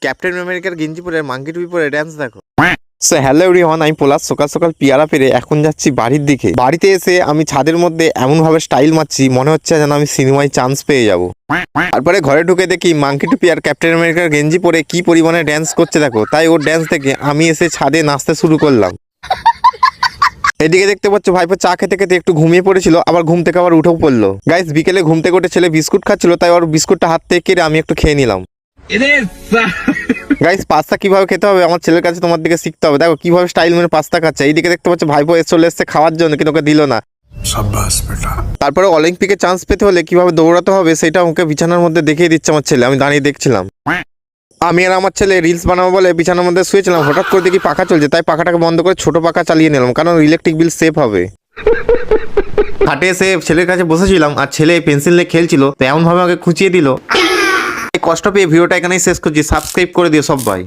Captain আমেরিকার গেঞ্জি পরে মাঙ্কি টুপি পরে ড্যান্স দেখো। সো হ্যালো এভরিওয়ান, আমি পলাশ। সকাল সকাল পিয়ারা পেরে এখন যাচ্ছি বাড়ির দিকে। বাড়িতে এসে আমি ছাদের মধ্যে এমন ভাবে স্টাইল মারছি, মনে হচ্ছে যেন আমি সিনেমায় চান্স পেয়ে যাব। তারপরে ঘরে ঢুকে দেখি মাঙ্কি টুপি আর ক্যাপ্টেন আমেরিকার গেঞ্জি পরে কি পরিমাণে ড্যান্স করছে দেখো। তাই ওর ড্যান্স দেখে আমি এসে ছাদে নাচতে শুরু করলাম। এদিকে দেখতে পাচ্ছ ভাইপো চা খেতে খেতে একটু ঘুমিয়ে পড়েছিল, আবার ঘুম থেকে আবার উঠেও পড়লো। গাইস বিকেলে ঘুম থেকে উঠে ছেলে বিস্কুট খাচ্ছিল, তাই ওর বিস্কুটটা হাত থেকে কেড়ে আমি একটু খেয়ে নিলাম। গাইস পাস্তা কিভাবে খেতে হবে আমার ছেলের কাছে তোমার দিকে শিখতে হবে। দেখো কিভাবে স্টাইল মেরে পাস্তা খাচ্ছে। এইদিকে দেখতে পাচ্ছ ভাইপো চলে এসছে খাওয়ার জন্য, কিন্তু ওকে দিল না। তারপরে অলিম্পিকে চান্স পেতে হলে কিভাবে দৌড়াতে হবে সেটা আমাকে বিছানার মধ্যে দেখিয়ে দিচ্ছে আমার ছেলে। আমি দাঁড়িয়ে দেখছিলাম। আমি আর আমার ছেলে রিলস বানাবো বলে বিছানার মধ্যে শুয়েছিলাম। হঠাৎ করে দেখি পাখা চলছে, তাই পাখাটাকে বন্ধ করে ছোট পাখা চালিয়ে নিলাম, কারণ ইলেকট্রিক বিল সেভ হবে। হাটে এসে ছেলের কাছে বসেছিলাম আর ছেলে পেন্সিল নিয়ে খেলছিল, তো এমন ভাবে আমাকে খুঁচিয়ে দিল। কষ্ট পেয়ে ভিডিওটা এখানেই শেষ করছি। সাবস্ক্রাইব করে দিও সবাই।